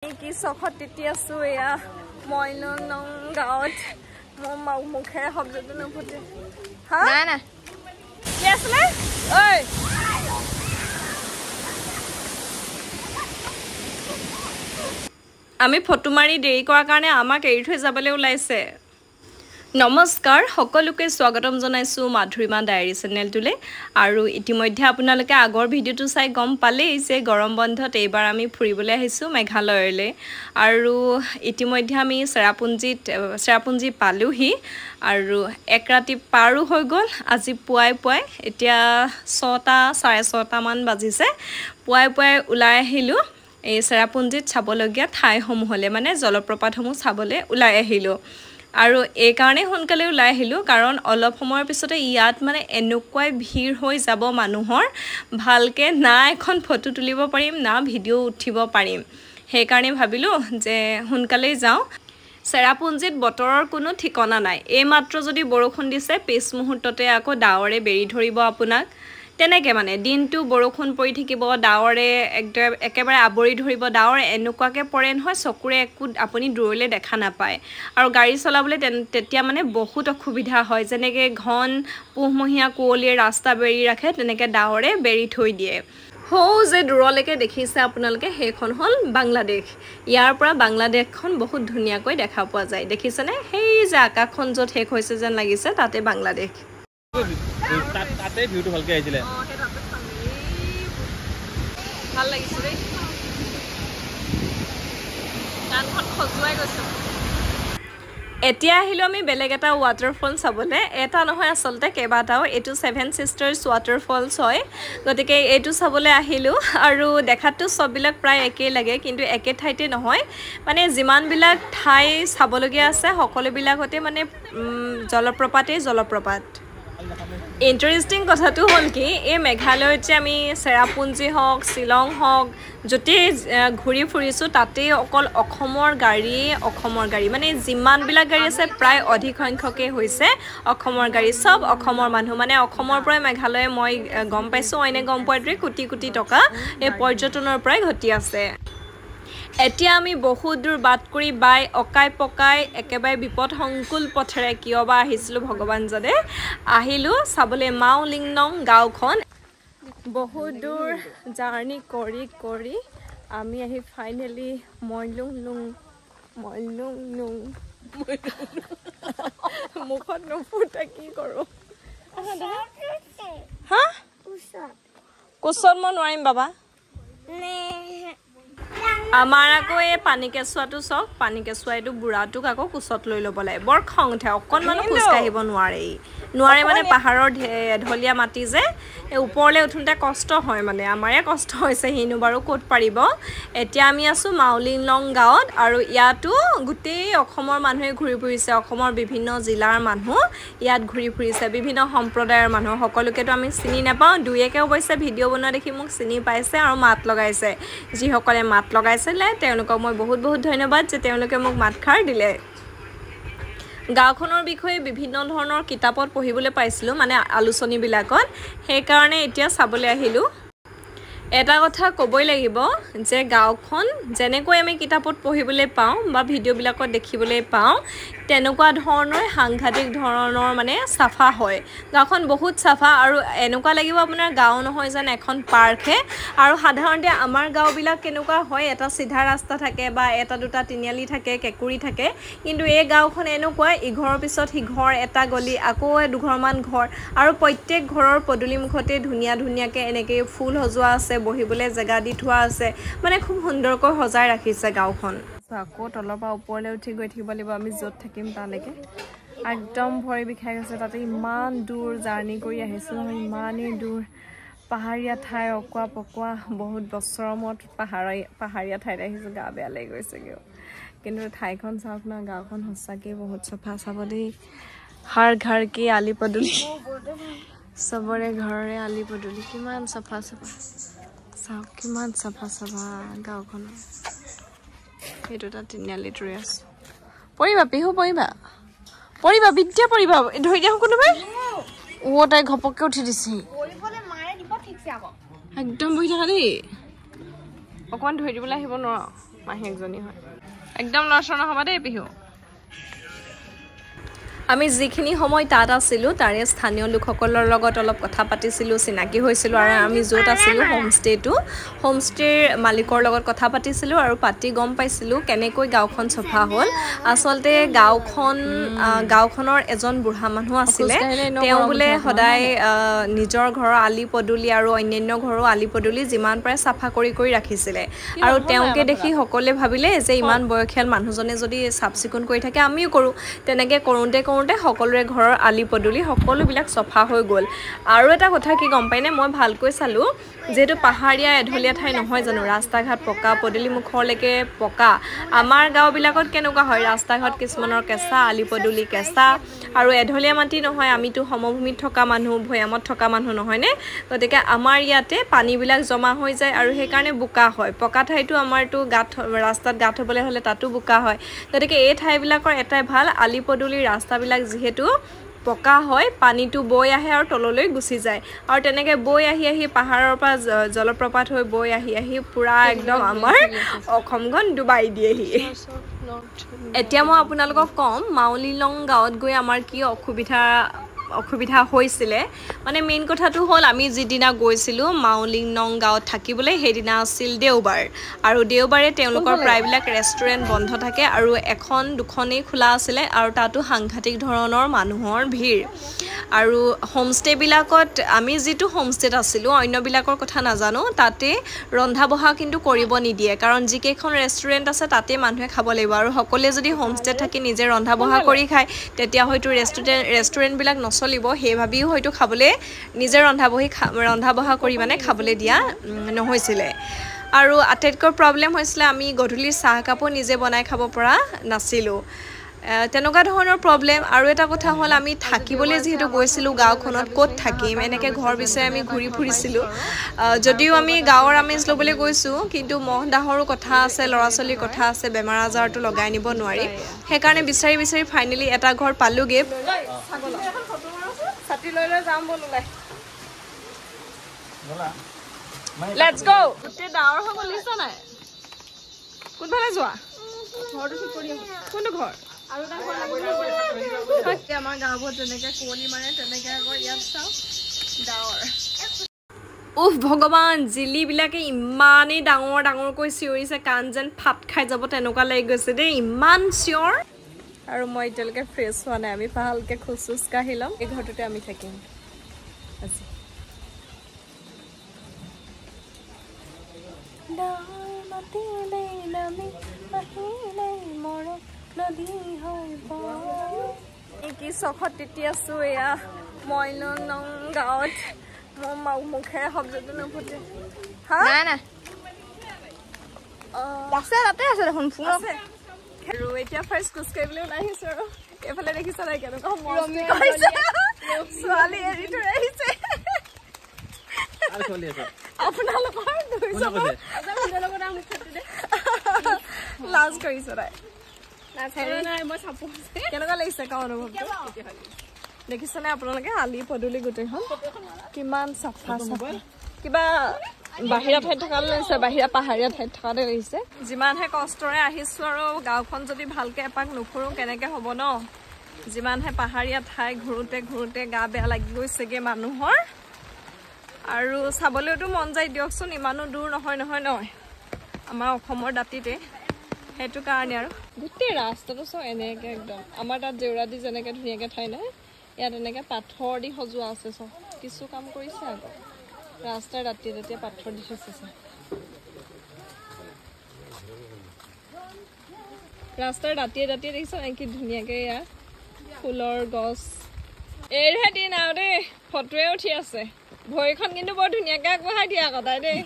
কি চখত তিতি আছো এয়া মইলং গাঁৱত মোৰ মুখেৰে শব্দটো নুফুটে হা নাই নাই কি আছিলে ঐ আমি ফটো মাৰি দেৰি কৰাৰ কাৰণে আমাক এৰি থৈ যাবলৈ ওলাইছে নমস্কাৰ সকলোকে স্বাগতম জনাইছো মাধুৰিমা ডায়েৰী চেনেলটোলে আৰু ইতিমধ্যে আপোনালোকে আগৰ ভিডিওটো চাই গম পালেই যে গৰম বন্ধত এইবাৰ আমি ফুৰিবলৈ আহিছো মেঘালয়লৈ আৰু ইতিমধ্যে আমি চেৰাপুঞ্জি পালোহি আৰু এক ৰাতি পাৰো হৈ গ'ল আজি পুৱাই এতিয়া 6টা 6:30 মান বাজিছে পুৱাই ওলাই আহিলো এই চেৰাপুঞ্জিত চাবলগীয়া ঠাইসমূহলে মানে জলপ্ৰপাতসমূহ চাবলৈ ওলাই আহিলো আৰু এই কাৰণে সোনকালে ওলাই আহিলো কাৰণ অলপ সময়ৰ পিছতে ইয়াত মানে এনেকুৱাই ভিৰ হৈ যাব মানুহৰ ভালকে না এখন ফটো তুলিব পাৰিম না ভিডিও উঠিব পাৰিম সেই কাৰণে ভাবিলো যে সোনকালে যাও চেৰাপুঞ্জিত বতৰৰ কোনো ঠিকনা নাই এই মাত্ৰ যদি বৰষুণ দিছে পিছ মুহূৰ্ততে আকৌ ডাৱৰে বেৰি ধৰিব আপোনাক তেনেকে মানে দিনটো বৰষুণ পৰি থাকিব ডাৱৰে একেবাৰে আবৰি ধৰিব ডাৱৰ এনেকুৱাকে পৰে নহয় চকুৰে একো আপুনি দূৰলৈ দেখা নাপায় আৰু গাড়ী চলাবলৈ তেতিয়া মানে বহুত অসুবিধা হয় যেনেকে ঘন পুহমহীয়া কুঁৱলীয়ে ৰাস্তা বেৰি ৰাখে তেনেকে ডাৱৰে বেৰি থৈ দিয়ে হৌ যে দূৰলৈকে দেখিছে আপোনালোকে সেইখন হ'ল বাংলাদেশ ইয়াৰ পৰা বাংলাদেশখন বহুত ধুনীয়াকৈ দেখা পোৱা যায় দেখিছেনে সেই যে আকাশখন য'ত শেষ হৈছে যেন লাগিছে তাতে বাংলাদেশ তাতে ভিউটো ভালকে আহিছিলে ভাল লাগিছে দেই কানখন খজুৱাই গৈছে এতিয়া আহিলো আমি বেলেগ এটা ৱাটাৰফল চাবলৈ এটা নহয় আচলতে কেইবাটাও এইটো 7 সিষ্টাৰ্ছ ৱাটাৰফলছ হয় গতিকে এইটো চাবলৈ আহিলো আৰু দেখাতো সববিলাক প্ৰায় একেই লাগে কিন্তু একে ঠাইতে নহয় মানে যিমানবিলাক ঠাই চাবলগীয়া আছে সকলোবিলাকতে মানে জলপ্ৰপাত ইন্টাৰেষ্টিং কথাটো হ'ল কি এই মেঘালয়ত যে আমি চেৰাপুঞ্জি হওক শ্বিলং হওক য'তে ঘূৰি ফুৰিছোঁ তাতে অকল অসমৰ গাড়ী মানে যিমানবিলাক গাড়ী আছে প্ৰায় অধিক সংখ্যকে হৈছে অসমৰ গাড়ী সব অসমৰ মানুহ মানে অসমৰ পৰাই মেঘালয় মই গম পাইছোঁ অইনে গম পোৱাটোৱে কোটি টকা এই পৰ্যটনৰ পৰাই ঘটি আছে এতিয়া আমি বহুত দূৰ বাট কৰি বাই অকাই পকাই একেবাৰে বিপদ সংকুল পথেৰে কিয়বা আহিছিলোঁ ভগৱান জানে আহিলোঁ চাবলৈ মাউলিংনং গাঁওখন বহুত দূৰ জাৰ্ণি কৰি আমি আহি ফাইনেলি মইলুং মুখত নুফুটা কি কৰোঁ হা কোচত মই নোৱাৰিম বাবা আমাৰ আকৌ এই পানী কেঁচুৱাটো চক পানী কেঁচুৱা এইটো বুঢ়াটোক আকৌ কোচত লৈ ল'ব লাগে বৰ খং উঠে অকণমানো খোজ কাঢ়িব নোৱাৰে মানে পাহাৰৰ ঢলীয়া মাটি যে ওপৰলৈ উঠোঁতে কষ্ট হয় মানে আমাৰে কষ্ট হৈছে সিনো বাৰু ক'ত পাৰিব এতিয়া আমি আছোঁ মাউলিংলং গাঁৱত আৰু ইয়াতো গোটেই অসমৰ মানুহে ঘূৰি ফুৰিছে অসমৰ বিভিন্ন জিলাৰ মানুহ ইয়াত ঘূৰি ফুৰিছে বিভিন্ন সম্প্ৰদায়ৰ মানুহ সকলোকেতো আমি চিনি নাপাওঁ দুই একে অৱশ্যে ভিডিঅ' বনোৱা দেখি মোক চিনি পাইছে আৰু মাত লগাইছে যিসকলে মাত লগাইছিলে তেওঁলোকক মই বহুত ধন্যবাদ যে তেওঁলোকে মোক মাতষাৰ দিলে গাঁওখনৰ বিষয়ে বিভিন্ন ধৰণৰ কিতাপত পঢ়িবলৈ পাইছিলোঁ মানে আলোচনীবিলাকত সেইকাৰণে এতিয়া চাবলৈ আহিলোঁ এটা কথা ক'বই লাগিব যে গাঁওখন যেনেকৈ আমি কিতাপত পঢ়িবলৈ পাওঁ বা ভিডিঅ'বিলাকত দেখিবলৈ পাওঁ তেনেকুৱা ধৰণৰ সাংঘাতিক ধৰণৰ মানে চাফা হয় গাঁওখন বহুত চাফা আৰু এনেকুৱা লাগিব আপোনাৰ গাঁও নহয় যেন এখন পাৰ্কহে আৰু সাধাৰণতে আমাৰ গাঁওবিলাক কেনেকুৱা হয় এটা চিধা ৰাস্তা থাকে বা এটা দুটা তিনিআলি থাকে কেঁকুৰি থাকে কিন্তু এই গাঁওখন এনেকুৱা ইঘৰৰ পিছত সিঘৰ এটা গলি আকৌ দুঘৰমান ঘৰ আৰু প্ৰত্যেক ঘৰৰ পদূলিমুখতে ধুনীয়াকৈ এনেকৈ ফুল সজোৱা আছে বহিবলৈ জেগা দি থোৱা আছে মানে খুব সুন্দৰকৈ সজাই ৰাখিছে গাঁওখন আকৌ তলৰ পৰা ওপৰলৈ উঠি গৈ থাকিব লাগিব আমি য'ত থাকিম তালৈকে একদম ভৰি বিষাই গৈছে তাতে ইমান দূৰ জাৰ্ণি কৰি আহিছোঁ নহয় ইমানেই দূৰ পাহাৰীয়া ঠাই অকোৱা পকোৱা বহুত বছৰৰ মূৰত পাহাৰীয়া ঠাইত আহিছোঁ গা বেয়া লাগি গৈছেগৈ কিন্তু ঠাইখন চাওক না গাঁওখন সঁচাকৈ বহুত চাফা চাব দেই হাৰ ঘৰ কি আলি পদূলি চবৰে ঘৰৰে আলি পদূলি কিমান চাফা চাওক কিমান চাফা গাঁওখন সেইটো এটা তিনিআলিত ৰৈ আছোঁ পৰিবা পিহু পৰিবা বিদ্যা পৰিবা ধৰি দিয়া কোনোবাই তাই ঘপককৈ উঠি দিছে একদম বহি থাকা দেই অকণমান ধৰি দিবলৈ আহিব নোৱাৰো মাহীয়েকজনী হয় একদম লৰচৰ নহ'বা দেই পিহু আমি যিখিনি সময় তাত আছিলোঁ তাৰে স্থানীয় লোকসকলৰ লগত অলপ কথা পাতিছিলোঁ চিনাকি হৈছিলোঁ আৰু আমি য'ত আছিলোঁ হোমষ্টেৰ মালিকৰ লগত কথা পাতিছিলোঁ আৰু পাতি গম পাইছিলোঁ কেনেকৈ গাঁওখন চফা হ'ল আচলতে গাঁওখনৰ এজন বুঢ়া মানুহ আছিলে তেওঁ বোলে সদায় নিজৰ ঘৰৰ আলি পদূলি আৰু অন্যান্য ঘৰৰ আলি পদূলি যিমান পাৰে চাফা কৰি ৰাখিছিলে আৰু তেওঁকে দেখি সকলোৱে ভাবিলে যে ইমান বয়সীয়াল মানুহজনে যদি চাফ চিকুণ কৰি থাকে আমিও কৰোঁ তেনেকৈ কৰোঁতে সকলোৰে ঘৰৰ আলি পদূলি সকলোবিলাক চফা হৈ গ'ল আৰু এটা কথা কি গম পাইনে মই ভালকৈ চালোঁ যেহেতু পাহাৰীয়া এঢলীয়া ঠাই নহয় জানো ৰাস্তা ঘাট পকা পদূলি মুখলৈকে পকা আমাৰ গাঁওবিলাকত কেনেকুৱা হয় ৰাস্তা ঘাট কিছুমানৰ কেঁচা আলি পদূলি কেঁচা আৰু এঢলীয়া মাটি নহয় আমিতো সমভূমিত থকা মানুহ ভৈয়ামত থকা মানুহ নহয়নে গতিকে আমাৰ ইয়াতে পানীবিলাক জমা হৈ যায় আৰু সেইকাৰণে বোকা হয় পকা ঠাইতো আমাৰতো ৰাস্তাত গাঁত হ'বলৈ হ'লে তাতো বোকা হয় গতিকে এই ঠাইবিলাকৰ এটাই ভাল আলি পদূলি ৰাস্তাবিলাক যিহেতু পকা হয় পানীটো বৈ আহে আৰু তললৈ গুচি যায় আৰু তেনেকৈ বৈ আহি পাহাৰৰ পৰা জলপ্ৰপাত হৈ বৈ আহি পুৰা একদম আমাৰ অসমখন ডুবাই দিয়েহি এতিয়া মই আপোনালোকক ক'ম মাউলিলং গাঁৱত গৈ আমাৰ কি অসুবিধা হৈছিলে মানে মেইন কথাটো হ'ল আমি যিদিনা গৈছিলোঁ মাউলিলং গাঁৱত থাকিবলৈ সেইদিনা আছিল দেওবাৰ আৰু দেওবাৰে তেওঁলোকৰ প্ৰায়বিলাক ৰেষ্টুৰেণ্ট বন্ধ থাকে আৰু এখন দুখনেই খোলা আছিলে আৰু তাতো সাংঘাতিক ধৰণৰ মানুহৰ ভিৰ আৰু হোমষ্টেবিলাকত আমি যিটো হোমষ্টেত আছিলোঁ অন্যবিলাকৰ কথা নাজানো তাতে ৰন্ধা বঢ়া কিন্তু কৰিব নিদিয়ে কাৰণ যিকেইখন ৰেষ্টুৰেণ্ট আছে তাতে মানুহে খাব লাগিব আৰু সকলোৱে যদি হোমষ্টেত থাকি নিজে ৰন্ধা বঢ়া কৰি খায় তেতিয়া হয়তো ৰেষ্টুৰেণ্টবিলাক নচলিব সেই ভাবিও হয়তো খাবলৈ নিজে ৰন্ধা বঢ়া কৰি মানে খাবলৈ দিয়া নহৈছিলে আৰু আটাইতকৈ প্ৰব্লেম হৈছিলে আমি গধূলিৰ চাহ কাপো নিজে বনাই খাব পৰা নাছিলোঁ তেনেকুৱা ধৰণৰ প্ৰব্লেম আৰু এটা কথা হ'ল আমি থাকিবলৈ যিহেতু গৈছিলোঁ গাঁওখনত ক'ত থাকিম এনেকৈ ঘৰ বিচাৰি আমি ঘূৰি ফুৰিছিলোঁ যদিও আমি গাঁৱৰ আমেজ ল'বলৈ গৈছোঁ কিন্তু মহ দাহৰো কথা আছে ল'ৰা ছোৱালীৰ কথা আছে বেমাৰ আজাৰটো লগাই নিব নোৱাৰি সেইকাৰণে বিচাৰি ফাইনেলি এটা ঘৰ পালোগৈ ছাতি লৈ যাম বল ওলাই লেটছ গো গোটেই ডাৱৰ হৈ গলিছা নাই কোনফালে যোৱা ঘৰটো ঠিক কৰি কোনটো ঘৰ আৰু এটা ঘৰ আমাৰ গাঁওবোৰত যেনেকৈ কুঁৱলী মাৰে তেনেকৈ আকৌ ইয়াত চাওঁ ডাৱৰ উফ ভগৱান জিলিবিলাকে ইমানেই ডাঙৰকৈ চিঞৰিছে কাণ যেন ফাট খাই যাব তেনেকুৱা লাগি গৈছে দেই ইমান চিঞৰ আৰু মই এতিয়ালৈকে ফ্ৰেছ হোৱা নাই আমি ভালকৈ খোজ কাঢ়ি ল'ম এই ঘৰটোতে আমি থাকিম আজি কি চখত তিতি আছো এয়া মাউলিলং গাঁৱত মোৰ মুখেৰে শব্দটো নুফুটে তাতে আছে দেখোন আৰু এতিয়া ফাৰ্ষ্ট খোজ কাঢ়িবলৈ ওলাই আহিছো আৰু এইফালে দেখিছা নাই কেনেকুৱা ছোৱালী এৰি থৈ আহিছে আপোনালোকৰ লাজ কৰিছে তাই কেনেকুৱা লাগিছে কা অনুভৱটো দেখিছেনে আপোনালোকে আলি পদূলি গোটেইখন কিমান চাফা কিবা বাহিৰা ঠাইত থকালৈ লাগিছে বাহিৰা পাহাৰীয়া ঠাইত থকাতে লাগিছে যিমানহে কষ্টৰে আহিছোঁ আৰু গাঁওখন যদি ভালকৈ এপাক নুফুৰোঁ কেনেকৈ হ'ব ন যিমানহে পাহাৰীয়া ঠাই ঘূৰোঁতে গা বেয়া লাগি গৈছেগৈ মানুহৰ আৰু চাবলৈওতো মন যায় দিয়কচোন ইমানো দূৰ নহয় আমাৰ অসমৰ দাঁতিতে সেইটো কাৰণে আৰু গোটেই ৰাস্তাটো চব এনেকৈ একদম আমাৰ তাত জেউৰা দি যেনেকৈ ধুনীয়াকৈ ঠাই নাই ইয়াত এনেকৈ পাথৰ দি সজোৱা আছে চব কিছু কাম কৰিছে আকৌ ৰাস্তাৰ দাঁতিয়ে পাথৰ দি থৈছে ৰাস্তাৰ দাঁতিয়ে দেখিছ কি ধুনীয়াকৈ ইয়াত ফুলৰ গছ এইহে দিন আৰু দেই ফটোৱে উঠি আছে ভৰিখন কিন্তু বৰ ধুনীয়াকৈ আগবঢ়াই দিয়া আকৌ তাই দেই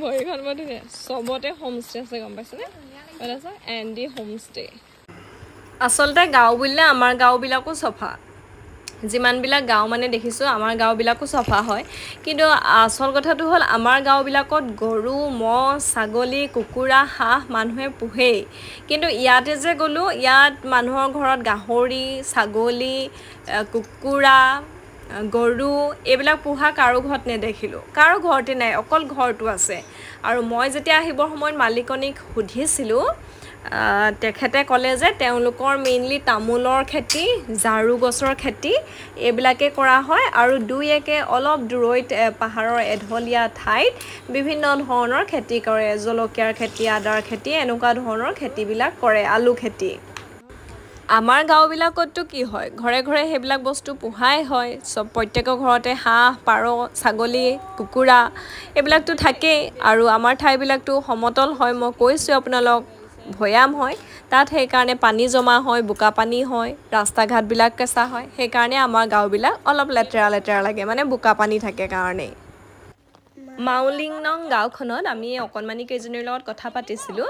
ভৰিখন বৰ ধুনীয়া চবতে হোমষ্টে আছে গম পাইছেনে এণ্ডি হোমষ্টে আচলতে গাঁও বুলিলে আমাৰ গাঁওবিলাকো চফা যিমানবিলাক গাঁও মানে দেখিছোঁ আমাৰ গাঁওবিলাকো চফা হয় কিন্তু আচল কথাটো হ'ল আমাৰ গাঁওবিলাকত গৰু ম'হ ছাগলী কুকুৰা হাঁহ মানুহে পোহেই কিন্তু ইয়াতে যে গ'লোঁ ইয়াত মানুহৰ ঘৰত গাহৰি ছাগলী কুকুৰা গৰু এইবিলাক পোহা কাৰো ঘৰত নেদেখিলোঁ কাৰো ঘৰতে নাই অকল ঘৰটো আছে আৰু মই যেতিয়া আহিবৰ সময়ত মালিকনীক সুধিছিলোঁ তেখেতে ক'লে যে তেওঁলোকৰ মেইনলি তামোলৰ খেতি জাৰু গছৰ খেতি এইবিলাকে কৰা হয় আৰু দুই একে অলপ দূৰৈত পাহাৰৰ এঢলীয়া ঠাইত বিভিন্ন ধৰণৰ খেতি কৰে জলকীয়াৰ খেতি আদাৰ খেতি এনেকুৱা ধৰণৰ খেতিবিলাক কৰে আলু খেতি আমাৰ গাঁওবিলাকততো কি হয় ঘৰে ঘৰে সেইবিলাক বস্তু পোহাই হয় সব প্ৰত্যেকৰ ঘৰতে হাঁহ পাৰ ছাগলী কুকুৰা এইবিলাকতো থাকেই আৰু আমাৰ ঠাইবিলাকতো সমতল হয় মই কৈছোঁ আপোনালোক ভৈয়াম হয় তাত সেইকাৰণে পানী জমা হয় বোকা পানী হয় ৰাস্তা ঘাটবিলাক কেঁচা হয় সেইকাৰণে আমাৰ গাঁওবিলাক অলপ লেতেৰা লেতেৰা লাগে মানে বোকা পানী থাকে কাৰণে মাউলিং নং গাঁওখনত আমি অকণমানি কেইজনীৰ লগত কথা পাতিছিলোঁ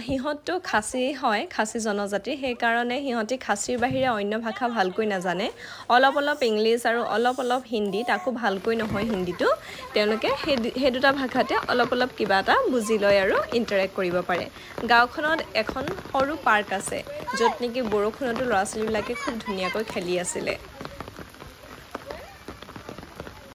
সিহঁতটো খাচী হয় খাচী জনজাতি সেইকাৰণে সিহঁতি খাচীৰ বাহিৰে অন্য ভাষা ভালকৈ নাজানে অলপ অলপ ইংলিছ আৰু অলপ অলপ হিন্দী তাকো ভালকৈ নহয় হিন্দীটো তেওঁলোকে সেই দুটা ভাষাতে অলপ অলপ কিবা এটা বুজি লয় আৰু ইণ্টাৰেক্ট কৰিব পাৰে গাঁওখনত এখন সৰু পাৰ্ক আছে য'ত নেকি বৰষুণতো ল'ৰা ছোৱালীবিলাকে খুব ধুনীয়াকৈ খেলি আছিলে